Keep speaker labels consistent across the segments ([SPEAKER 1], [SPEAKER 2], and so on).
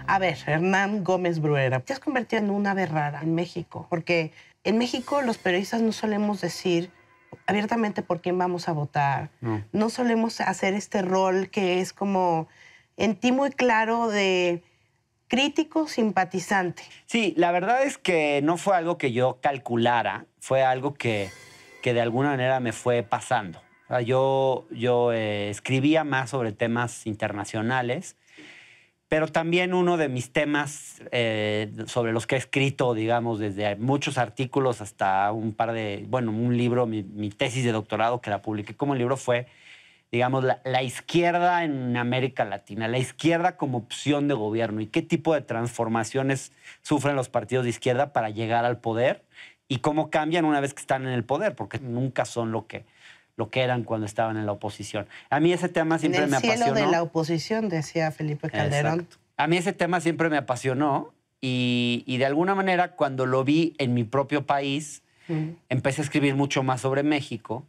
[SPEAKER 1] A ver, Hernán Gómez Bruera, te has convertido en una ave rara en México, porque en México los periodistas no solemos decir abiertamente por quién vamos a votar. No solemos hacer este rol que es como en ti muy claro de crítico simpatizante.
[SPEAKER 2] Sí, la verdad es que no fue algo que yo calculara, fue algo que de alguna manera me fue pasando. O sea, yo escribía más sobre temas internacionales, pero también uno de mis temas sobre los que he escrito, digamos, desde muchos artículos hasta un libro, mi tesis de doctorado que la publiqué como libro fue, digamos, la izquierda en América Latina, la izquierda como opción de gobierno y qué tipo de transformaciones sufren los partidos de izquierda para llegar al poder y cómo cambian una vez que están en el poder, porque nunca son lo que eran cuando estaban en la oposición. A mí ese tema siempre me apasionó.
[SPEAKER 1] En el cielo de la oposición, decía Felipe Calderón.
[SPEAKER 2] Exacto. A mí ese tema siempre me apasionó y de alguna manera cuando lo vi en mi propio país, empecé a escribir mucho más sobre México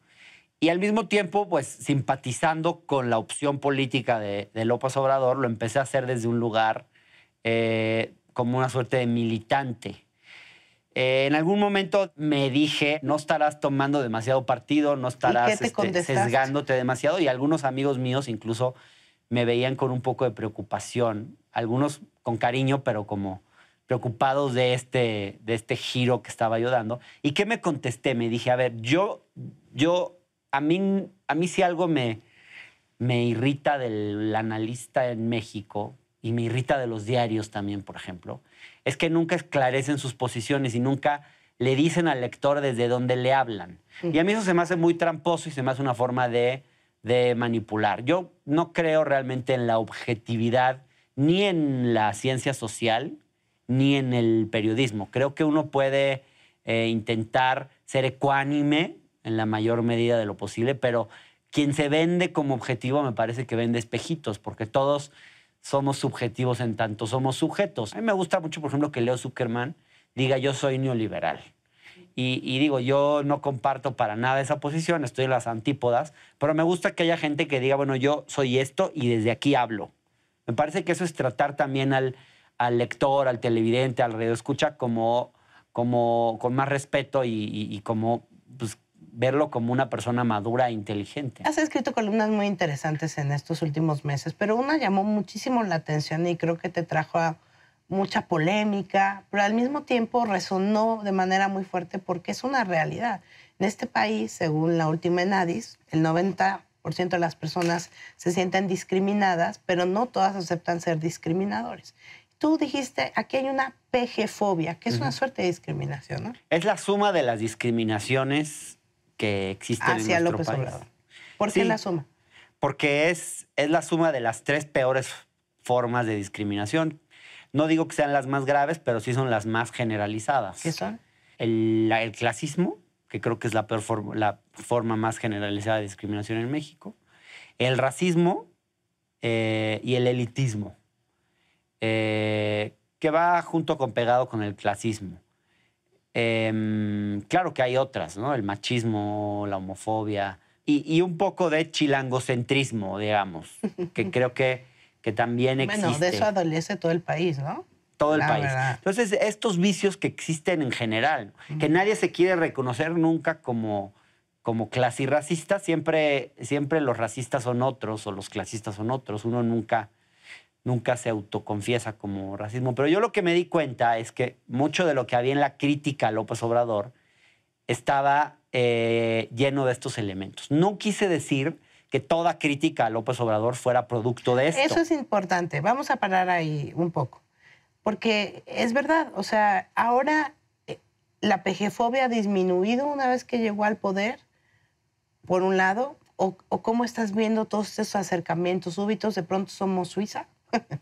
[SPEAKER 2] y al mismo tiempo, pues, simpatizando con la opción política de López Obrador, lo empecé a hacer desde un lugar como una suerte de militante. En algún momento me dije, no estarás tomando demasiado partido, no estarás sesgándote demasiado. Y algunos amigos míos incluso me veían con un poco de preocupación, algunos con cariño, pero como preocupados de este giro que estaba yo dando. ¿Y qué me contesté? Me dije, a ver, a mí si algo me irrita del analista en México, y me irrita de los diarios también, por ejemplo, es que nunca esclarecen sus posiciones y nunca le dicen al lector desde dónde le hablan. Y a mí eso se me hace muy tramposo y se me hace una forma de manipular. Yo no creo realmente en la objetividad ni en la ciencia social ni en el periodismo. Creo que uno puede intentar ser ecuánime en la mayor medida de lo posible, pero quien se vende como objetivo me parece que vende espejitos, porque todos somos subjetivos en tanto somos sujetos. A mí me gusta mucho, por ejemplo, que Leo Zuckerman diga yo soy neoliberal. Y digo, yo no comparto para nada esa posición, estoy en las antípodas, pero me gusta que haya gente que diga, bueno, yo soy esto y desde aquí hablo. Me parece que eso es tratar también al lector, al televidente, al radioescucha con más respeto y como pues, verlo como una persona madura e inteligente.
[SPEAKER 1] Has escrito columnas muy interesantes en estos últimos meses, pero una llamó muchísimo la atención y creo que te trajo a mucha polémica, pero al mismo tiempo resonó de manera muy fuerte porque es una realidad. En este país, según la última ENADIS, el 90% de las personas se sienten discriminadas, pero no todas aceptan ser discriminadores. Tú dijiste, aquí hay una PG-fobia, que es una suerte de discriminación, ¿no?
[SPEAKER 2] Es la suma de las discriminaciones que existen
[SPEAKER 1] hacia
[SPEAKER 2] en nuestro
[SPEAKER 1] López
[SPEAKER 2] país.
[SPEAKER 1] Obrador. ¿Por qué la suma?
[SPEAKER 2] Porque es la suma de las 3 peores formas de discriminación. No digo que sean las más graves, pero sí son las más generalizadas.
[SPEAKER 1] ¿Qué son?
[SPEAKER 2] El clasismo, que creo que es la forma más generalizada de discriminación en México. El racismo y el elitismo, que va pegado con el clasismo. Claro que hay otras, ¿no? El machismo, la homofobia y un poco de chilangocentrismo, digamos, que creo que también existe.
[SPEAKER 1] Bueno, de eso adolece todo el país, ¿no?
[SPEAKER 2] Todo el país. Verdad. Entonces, estos vicios que existen en general, que nadie se quiere reconocer nunca como clasirracista, siempre los racistas son otros o los clasistas son otros. Uno nunca se autoconfiesa como racismo. Pero yo lo que me di cuenta es que mucho de lo que había en la crítica a López Obrador estaba lleno de estos elementos. No quise decir que toda crítica a López Obrador fuera producto de esto.
[SPEAKER 1] Eso es importante. Vamos a parar ahí un poco. Porque es verdad, o sea, ahora la PG-fobia ha disminuido una vez que llegó al poder, por un lado, o cómo estás viendo todos estos acercamientos súbitos, de pronto somos Suiza.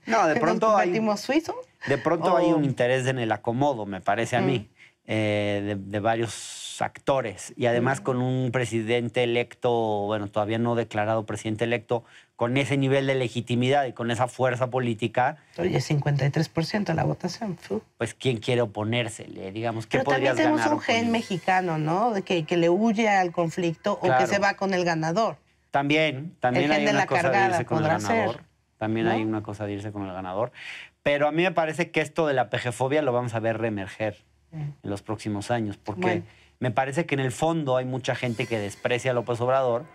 [SPEAKER 2] No, de pronto
[SPEAKER 1] suizo.
[SPEAKER 2] De pronto hay un interés en el acomodo, me parece a mí, de varios actores. Y además con un presidente electo, bueno, todavía no declarado presidente electo, con ese nivel de legitimidad y con esa fuerza política.
[SPEAKER 1] Oye, 53% la votación.
[SPEAKER 2] Pues, ¿quién quiere oponérsele? Digamos, ¿qué
[SPEAKER 1] Pero
[SPEAKER 2] podrías ganar?
[SPEAKER 1] Pero también tenemos un gen mexicano, ¿no? De que le huye al conflicto, claro, o que se va con el ganador.
[SPEAKER 2] También hay una cosa de irse con el ganador. También
[SPEAKER 1] ¿no?
[SPEAKER 2] hay una cosa de irse con el ganador. Pero a mí me parece que esto de la pejefobia lo vamos a ver reemerger en los próximos años, porque
[SPEAKER 1] Bueno.
[SPEAKER 2] me parece que en el fondo hay mucha gente que desprecia a López Obrador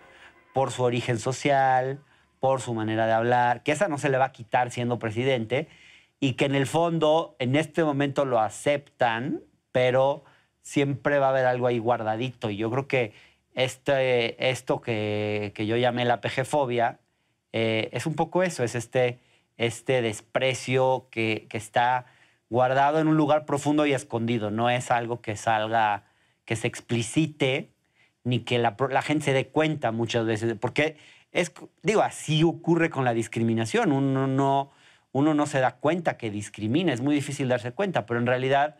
[SPEAKER 2] por su origen social, por su manera de hablar, que esa no se le va a quitar siendo presidente, y que en el fondo, en este momento lo aceptan, pero siempre va a haber algo ahí guardadito. Y yo creo que esto que yo llamé la pejefobia es un poco eso, es este desprecio que está guardado en un lugar profundo y escondido. No es algo que salga, que se explicite, ni que la gente se dé cuenta muchas veces. Porque, así ocurre con la discriminación. Uno no se da cuenta que discrimina, es muy difícil darse cuenta, pero en realidad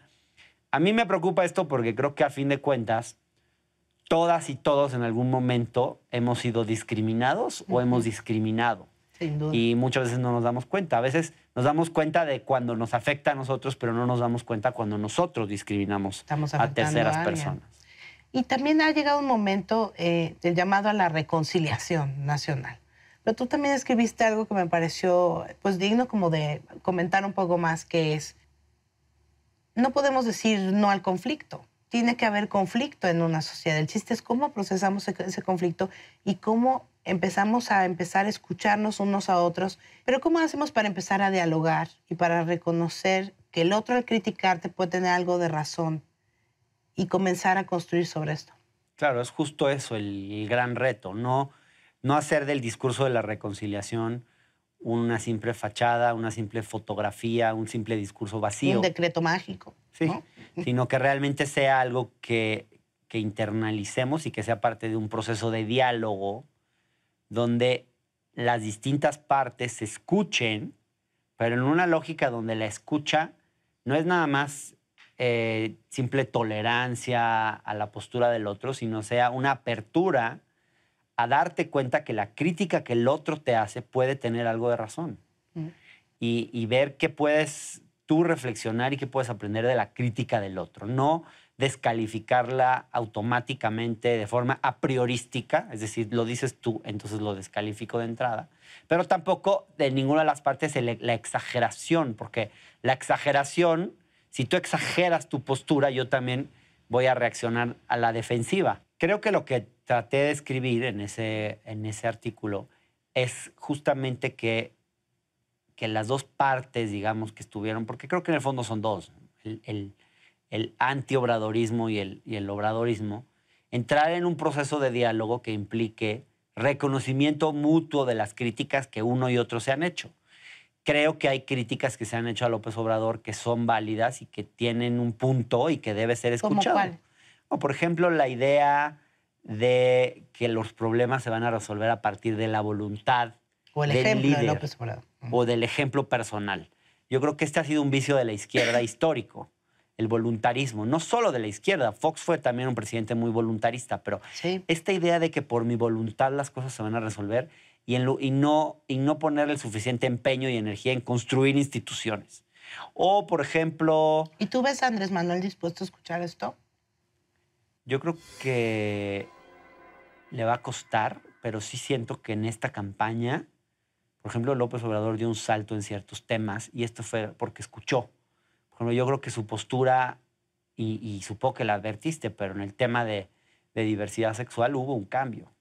[SPEAKER 2] a mí me preocupa esto porque creo que a fin de cuentas todas y todos en algún momento hemos sido discriminados o hemos discriminado.
[SPEAKER 1] Sin duda.
[SPEAKER 2] Y muchas veces no nos damos cuenta. A veces nos damos cuenta de cuando nos afecta a nosotros, pero no nos damos cuenta cuando nosotros discriminamos
[SPEAKER 1] Estamos
[SPEAKER 2] a
[SPEAKER 1] afectando
[SPEAKER 2] terceras
[SPEAKER 1] a alguien.
[SPEAKER 2] personas.
[SPEAKER 1] Y también ha llegado un momento del llamado a la reconciliación nacional. Pero tú también escribiste algo que me pareció pues digno como de comentar un poco más, que es, no podemos decir no al conflicto. Tiene que haber conflicto en una sociedad. El chiste es cómo procesamos ese conflicto y cómo empezamos a escucharnos unos a otros. Pero ¿cómo hacemos para empezar a dialogar y para reconocer que el otro al criticarte puede tener algo de razón y comenzar a construir sobre esto?
[SPEAKER 2] Claro, es justo eso el gran reto. No hacer del discurso de la reconciliación una simple fachada, una simple fotografía, un simple discurso vacío.
[SPEAKER 1] Un decreto mágico.
[SPEAKER 2] Sí,
[SPEAKER 1] ¿no?
[SPEAKER 2] sino que realmente sea algo que internalicemos y que sea parte de un proceso de diálogo donde las distintas partes se escuchen, pero en una lógica donde la escucha no es nada más simple tolerancia a la postura del otro, sino sea una apertura a darte cuenta que la crítica que el otro te hace puede tener algo de razón. Y ver qué puedes tú reflexionar y qué puedes aprender de la crítica del otro. No descalificarla automáticamente de forma a priorística, es decir, lo dices tú, entonces lo descalifico de entrada. Pero tampoco de ninguna de las partes la exageración, porque la exageración, si tú exageras tu postura, yo también voy a reaccionar a la defensiva. Creo que lo que traté de escribir en ese artículo es justamente que las dos partes, digamos, que estuvieron, porque creo que en el fondo son dos, el antiobradorismo y el obradorismo, entrar en un proceso de diálogo que implique reconocimiento mutuo de las críticas que uno y otro se han hecho. Creo que hay críticas que se han hecho a López Obrador que son válidas y que tienen un punto y que debe ser escuchado.
[SPEAKER 1] ¿Cómo cuál?
[SPEAKER 2] O, por ejemplo, la idea de que los problemas se van a resolver a partir de la voluntad
[SPEAKER 1] O el
[SPEAKER 2] del
[SPEAKER 1] ejemplo de
[SPEAKER 2] líder
[SPEAKER 1] López Obrador.
[SPEAKER 2] o del ejemplo personal. Yo creo que este ha sido un vicio de la izquierda histórico, el voluntarismo, no solo de la izquierda. Fox fue también un presidente muy voluntarista, pero
[SPEAKER 1] Sí.
[SPEAKER 2] esta idea de que por mi voluntad las cosas se van a resolver y no ponerle el suficiente empeño y energía en construir instituciones. O, por ejemplo,
[SPEAKER 1] ¿Y tú ves a Andrés Manuel dispuesto a escuchar esto?
[SPEAKER 2] yo creo que le va a costar, pero sí siento que en esta campaña, por ejemplo, López Obrador dio un salto en ciertos temas y esto fue porque escuchó. Por ejemplo, yo creo que su postura, y supongo que la advertiste, pero en el tema de diversidad sexual hubo un cambio.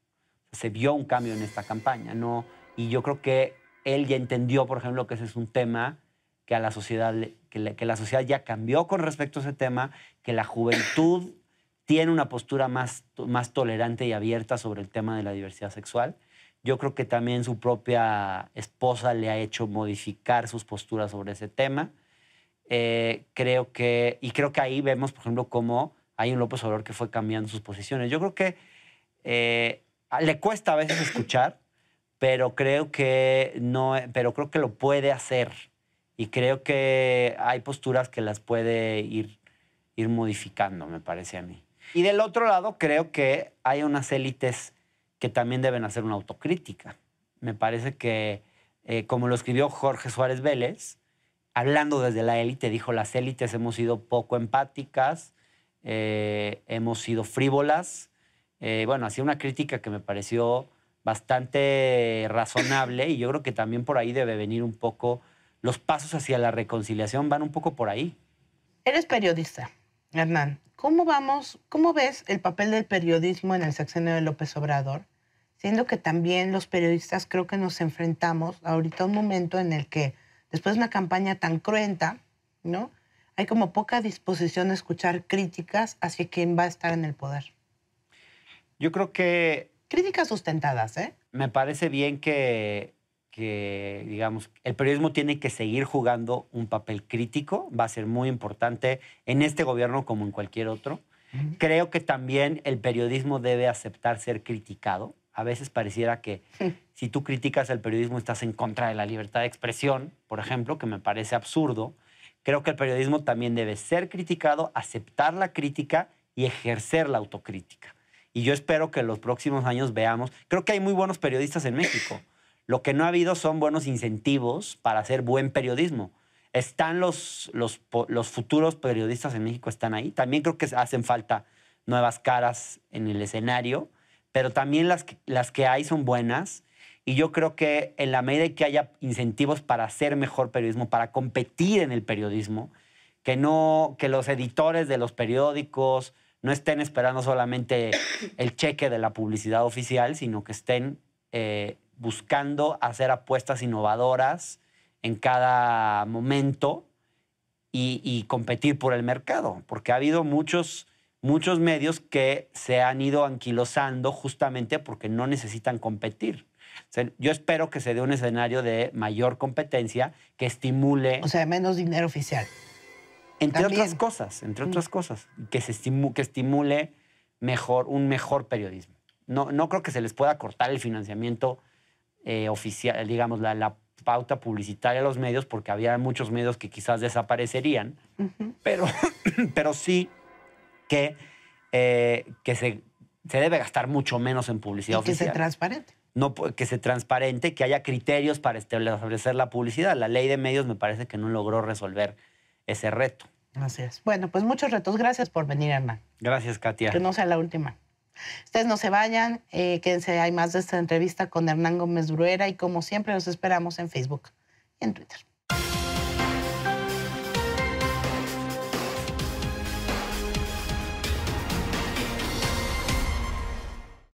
[SPEAKER 2] Se vio un cambio en esta campaña, ¿no? Y yo creo que él ya entendió, por ejemplo, que ese es un tema que a la sociedad, que la sociedad ya cambió con respecto a ese tema, que la juventud tiene una postura más tolerante y abierta sobre el tema de la diversidad sexual. Yo creo que también su propia esposa le ha hecho modificar sus posturas sobre ese tema. Creo que ahí vemos, por ejemplo, cómo hay un López Obrador que fue cambiando sus posiciones. Yo creo que le cuesta a veces escuchar, pero creo que lo puede hacer. Y creo que hay posturas que las puede ir modificando, me parece a mí. Y del otro lado, creo que hay unas élites que también deben hacer una autocrítica. Me parece que, como lo escribió Jorge Suárez Vélez, hablando desde la élite, dijo, las élites hemos sido poco empáticas, hemos sido frívolas. Bueno, hacía una crítica que me pareció bastante razonable y yo creo que también por ahí debe venir un poco, los pasos hacia la reconciliación van un poco por ahí.
[SPEAKER 1] Eres periodista, Hernán. ¿Cómo ves el papel del periodismo en el sexenio de López Obrador? Siendo que también los periodistas creo que nos enfrentamos ahorita a un momento en el que, después de una campaña tan cruenta, ¿no?, hay como poca disposición a escuchar críticas hacia quien va a estar en el poder.
[SPEAKER 2] Yo creo que...
[SPEAKER 1] Críticas sustentadas, ¿eh?
[SPEAKER 2] Me parece bien que, digamos, el periodismo tiene que seguir jugando un papel crítico. Va a ser muy importante en este gobierno como en cualquier otro. Creo que también el periodismo debe aceptar ser criticado. A veces pareciera que si tú criticas el periodismo estás en contra de la libertad de expresión, por ejemplo, que me parece absurdo. Creo que el periodismo también debe ser criticado, aceptar la crítica y ejercer la autocrítica. Y yo espero que en los próximos años veamos... Creo que hay muy buenos periodistas en México. Lo que no ha habido son buenos incentivos para hacer buen periodismo. Están los futuros periodistas en México, están ahí. También creo que hacen falta nuevas caras en el escenario, pero también las que hay son buenas. Y yo creo que en la medida que haya incentivos para hacer mejor periodismo, para competir en el periodismo, que los editores de los periódicos no estén esperando solamente el cheque de la publicidad oficial, sino que estén buscando hacer apuestas innovadoras en cada momento y competir por el mercado. Porque ha habido muchos medios que se han ido anquilosando justamente porque no necesitan competir. O sea, yo espero que se dé un escenario de mayor competencia que estimule...
[SPEAKER 1] O sea, menos dinero oficial.
[SPEAKER 2] Entre otras cosas, que estimule un mejor periodismo. No creo que se les pueda cortar el financiamiento oficial, digamos, la pauta publicitaria a los medios, porque había muchos medios que quizás desaparecerían, pero sí que se debe gastar mucho menos en publicidad oficial.
[SPEAKER 1] Que sea transparente.
[SPEAKER 2] No, que sea transparente, que haya criterios para establecer la publicidad. La ley de medios me parece que no logró resolver ese reto.
[SPEAKER 1] Así es. Bueno, pues muchos retos. Gracias por venir, Hernán.
[SPEAKER 2] Gracias, Katia.
[SPEAKER 1] Que no sea la última. Ustedes no se vayan, quédense, hay más de esta entrevista con Hernán Gómez Bruera y como siempre los esperamos en Facebook y en Twitter.